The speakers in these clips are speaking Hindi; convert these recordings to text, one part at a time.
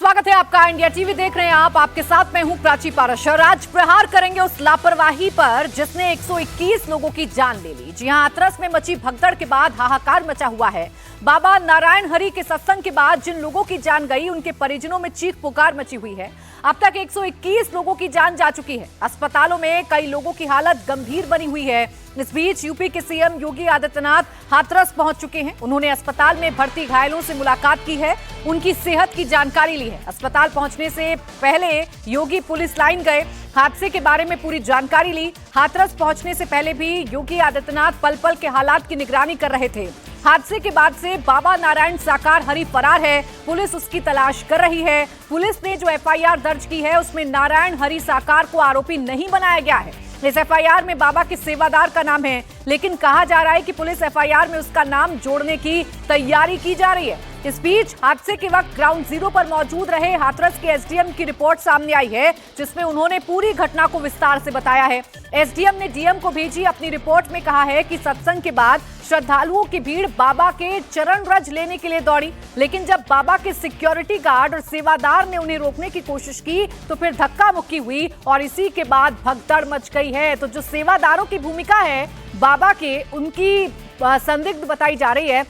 स्वागत है आपका। इंडिया टीवी देख रहे हैं आप। आपके साथ मैं हूं प्राची पारस और आज प्रहार करेंगे उस लापरवाही पर जिसने 121 लोगों की जान ले ली। जी हां, हाथरस में मची भगदड़ के बाद हाहाकार मचा हुआ है। बाबा नारायण हरि के सत्संग के बाद जिन लोगों की जान गई उनके परिजनों में चीख पुकार मची हुई है। अब तक 121 लोगों की जान जा चुकी है। अस्पतालों में कई लोगों की हालत गंभीर बनी हुई है। इस बीच यूपी के सीएम योगी आदित्यनाथ हाथरस पहुंच चुके हैं। उन्होंने अस्पताल में भर्ती घायलों से मुलाकात की है, उनकी सेहत की जानकारी ली है। अस्पताल पहुंचने से पहले योगी पुलिस लाइन गए, हादसे के बारे में पूरी जानकारी ली। हाथरस पहुंचने से पहले भी योगी आदित्यनाथ पल पल के हालात की निगरानी कर रहे थे। हादसे के बाद से बाबा नारायण साकार हरि फरार है, पुलिस उसकी तलाश कर रही है। पुलिस ने जो एफआईआर दर्ज की है उसमें नारायण हरि साकार को आरोपी नहीं बनाया गया है। इस एफआईआर में बाबा के सेवादार का नाम है, लेकिन कहा जा रहा है कि पुलिस एफआईआर में उसका नाम जोड़ने की तैयारी की जा रही है। इस बीच हादसे के वक्त ग्राउंड जीरो पर मौजूद रहे हाथरस के एसडीएम की रिपोर्ट सामने आई है, जिसमें उन्होंने पूरी घटना को विस्तार से बताया है। एसडीएम ने डीएम को भेजी अपनी रिपोर्ट में कहा है कि सत्संग के बाद श्रद्धालुओं की भीड़ बाबा के चरण रज लेने के लिए दौड़ी, लेकिन जब बाबा के सिक्योरिटी गार्ड और सेवादार ने उन्हें रोकने की कोशिश की तो फिर धक्का मुक्की हुई और इसी के बाद भगदड़ मच गई है। तो जो सेवादारों की भूमिका है बाबा के, उनकी संदिग्ध बताई जा रही है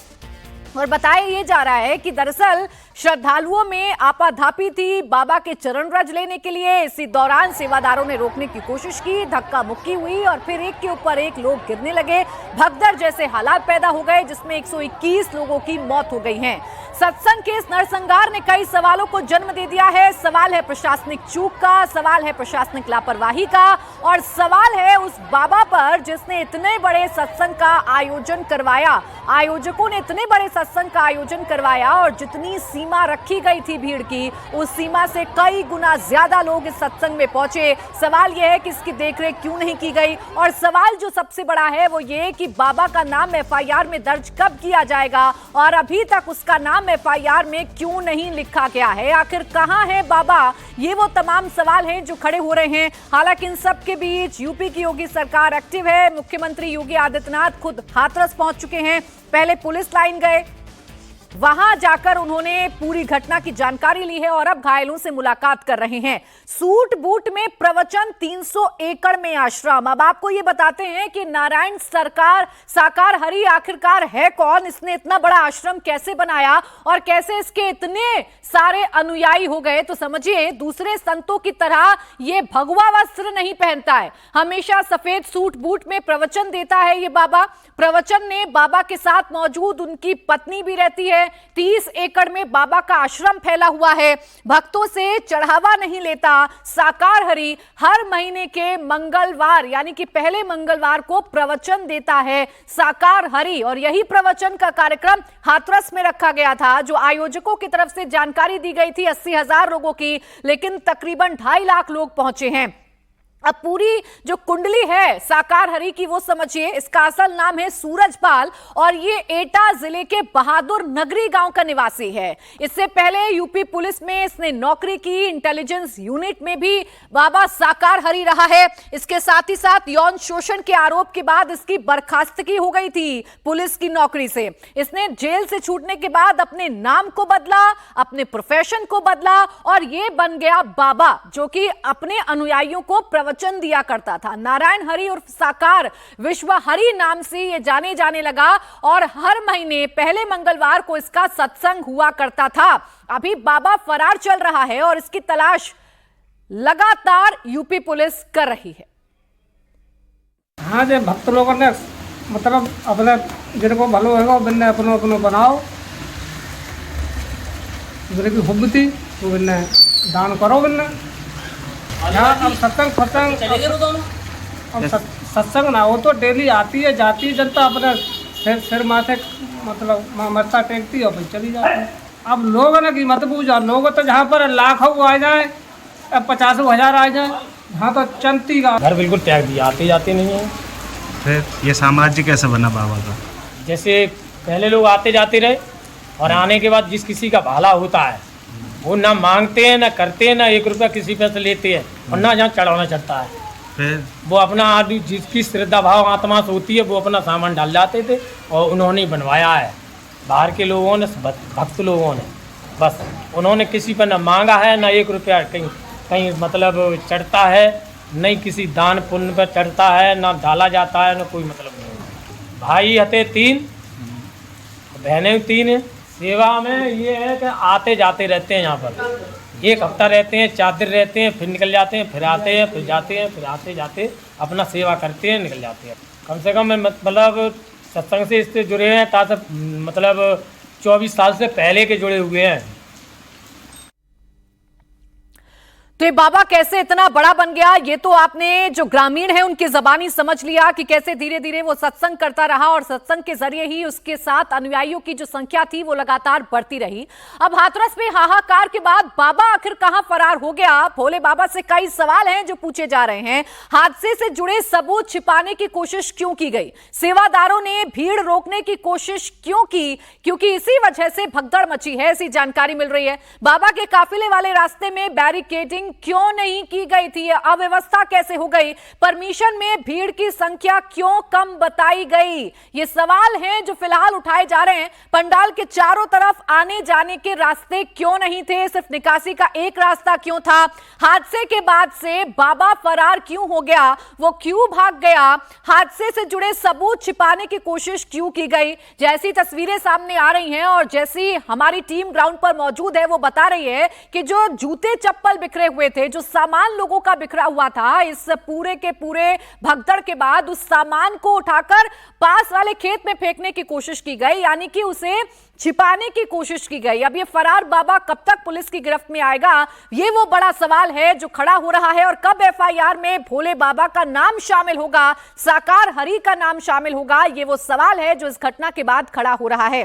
और बताया ये जा रहा है कि दरअसल श्रद्धालुओं में आपाधापी थी बाबा के चरण रज लेने के लिए। इसी दौरान सेवादारों ने रोकने की कोशिश की, धक्का मुक्की हुई और फिर एक के ऊपर एक लोग गिरने लगे। भगदड़ जैसे हालात पैदा हो गए जिसमें 121 लोगों की मौत हो गई है। सत्संग के इस नरसंहार ने कई सवालों को जन्म दे दिया है। सवाल है प्रशासनिक चूक का, सवाल है प्रशासनिक लापरवाही का और सवाल है उस बाबा पर जिसने इतने बड़े सत्संग का आयोजन करवाया। आयोजकों ने इतने बड़े सत्संग का आयोजन करवाया और जितनी सीमा रखी गई थी भीड़ की, उस सीमा से कई गुना ज्यादा लोग इस सत्संग में पहुंचे। सवाल यह है कि इसकी देखरेख क्यों नहीं की गई और सवाल जो सबसे बड़ा है वो ये कि बाबा का नाम एफआईआर में दर्ज कब किया जाएगा और अभी तक उसका नाम एफआईआर में क्यों नहीं लिखा गया है। आखिर कहां है बाबा, ये वो तमाम सवाल हैं जो खड़े हो रहे हैं। हालांकि इन सब के बीच यूपी की योगी सरकार एक्टिव है। मुख्यमंत्री योगी आदित्यनाथ खुद हाथरस पहुंच चुके हैं। पहले पुलिस लाइन गए, वहां जाकर उन्होंने पूरी घटना की जानकारी ली है और अब घायलों से मुलाकात कर रहे हैं। सूट बूट में प्रवचन, 300 एकड़ में आश्रम। अब आपको ये बताते हैं कि नारायण साकार हरि आखिरकार है कौन, इसने इतना बड़ा आश्रम कैसे बनाया और कैसे इसके इतने सारे अनुयायी हो गए। तो समझिए, दूसरे संतों की तरह ये भगवा वस्त्र नहीं पहनता है, हमेशा सफेद सूट बूट में प्रवचन देता है ये बाबा। प्रवचन में बाबा के साथ मौजूद उनकी पत्नी भी रहती है। 30 एकड़ में बाबा का आश्रम फैला हुआ है। भक्तों से चढ़ावा नहीं लेता। साकार हरि हर महीने के मंगलवार यानी कि पहले मंगलवार को प्रवचन देता है साकार हरि, और यही प्रवचन का कार्यक्रम हाथरस में रखा गया था। जो आयोजकों की तरफ से जानकारी दी गई थी 80,000 लोगों की, लेकिन तकरीबन 2.5 लाख लोग पहुंचे हैं। अब पूरी जो कुंडली है साकार हरि की वो समझिए। इसका असल नाम है सूरजपाल और ये एटा जिले के बहादुर नगरी गांव का निवासी है। इससे पहले यूपी पुलिस में इसने नौकरी की, इंटेलिजेंस यूनिट में भी बाबा साकार हरि रहा है। इसके साथ ही साथ यौन शोषण के आरोप के बाद इसकी बर्खास्तगी हो गई थी पुलिस की नौकरी से। इसने जेल से छूटने के बाद अपने नाम को बदला, अपने प्रोफेशन को बदला और ये बन गया बाबा, जो कि अपने अनुयायियों को प्रवचन दिया करता था। नारायण हरि उर्फ साकार विश्व हरि नाम से ये जाने जाने लगा और हर महीने पहले मंगलवार को इसका सत्संग हुआ करता था। अभी बाबा फरार चल रहा है और इसकी तलाश लगातार यूपी पुलिस कर रही है। हाँ, जो भक्त लोगों ने मतलब अपने जिनको भलो होगा बिन्ने अपनो अपनो बनाओ, जिनकी हुब थी वो बिन्ने दान करो बिन्ने। अब सत्संग ना हो तो डेली आती है जाती है जनता, अपने सिर माथे मतलब मत्था टेकती है और फिर चली जाती है। अब लोग ना कि मत पूछो, लोग तो जहाँ पर लाखों आ जाए, 50,000 आ जाए, हाँ तो चलती का घर बिल्कुल त्याग दिया, आते जाते नहीं है। फिर ये साम्राज्य कैसे बना बाबा का? जैसे पहले लोग आते जाते रहे और आने के बाद जिस किसी का भला होता है वो ना मांगते हैं ना करते हैं, ना 1 रुपया किसी पे से लेते हैं और ना जहाँ चढ़ाना चढ़ता है। फिर वो अपना आदमी जिसकी श्रद्धा भाव आत्मा से होती है वो अपना सामान डाल जाते थे और उन्होंने बनवाया है। बाहर के लोगों ने, भक्त लोगों ने बस उन्होंने किसी पर न मांगा है, न 1 रुपया कहीं कहीं मतलब चढ़ता है, नहीं किसी दान पुण्य पर चढ़ता है, ना डाला जाता है, ना कोई मतलब नहीं। भाई हते 3, बहनें 3 हैं। सेवा में ये है कि आते जाते रहते हैं यहाँ पर, 1 हफ्ता रहते हैं, 4 दिन रहते हैं, फिर निकल जाते हैं, फिर आते हैं, फिर जाते हैं, फिर आते जाते अपना सेवा करते हैं, निकल जाते हैं। कम से कम मतलब सत्संग से इससे जुड़े हैं ताकि मतलब 24 साल से पहले के जुड़े हुए हैं। तो ये बाबा कैसे इतना बड़ा बन गया, ये तो आपने जो ग्रामीण है उनकी जबानी समझ लिया कि कैसे धीरे धीरे वो सत्संग करता रहा और सत्संग के जरिए ही उसके साथ अनुयायियों की जो संख्या थी वो लगातार बढ़ती रही। अब हाथरस में हाहाकार के बाद बाबा आखिर कहां फरार हो गया, भोले बाबा से कई सवाल हैं जो पूछे जा रहे हैं। हादसे से जुड़े सबूत छिपाने की कोशिश क्यों की गई, सेवादारों ने भीड़ रोकने की कोशिश क्यों की, क्योंकि इसी वजह से भगदड़ मची है, ऐसी जानकारी मिल रही है। बाबा के काफिले वाले रास्ते में बैरिकेडिंग क्यों नहीं की गई थी, अव्यवस्था कैसे हो गई, परमिशन में भीड़ की संख्या क्यों कम बताई गई, ये सवाल हैं जो फिलहाल उठाए जा रहे हैं। पंडाल के चारों तरफ आने जाने के रास्ते क्यों नहीं थे, सिर्फ निकासी का एक रास्ता क्यों था, हादसे के बाद से बाबा फरार क्यों हो गया, वो क्यों भाग गया, हादसे से जुड़े सबूत छिपाने की कोशिश क्यों की गई। जैसी तस्वीरें सामने आ रही हैं और जैसी हमारी टीम ग्राउंड पर मौजूद है वो बता रही है कि जो जूते चप्पल बिखरे हुए थे, जो सामान लोगों का बिखरा हुआ था, इस पूरे के पूरे भगदड़ के बाद उस सामान को उठाकर पास वाले खेत में फेंकने की कोशिश की गई, यानी कि उसे छिपाने की कोशिश की गई। अब ये फरार बाबा कब तक पुलिस की गिरफ्त में आएगा, ये वो बड़ा सवाल है जो खड़ा हो रहा है। और कब एफआईआर में भोले बाबा का नाम शामिल होगा, साकार हरि का नाम शामिल होगा, ये वो सवाल है जो इस घटना के बाद खड़ा हो रहा है।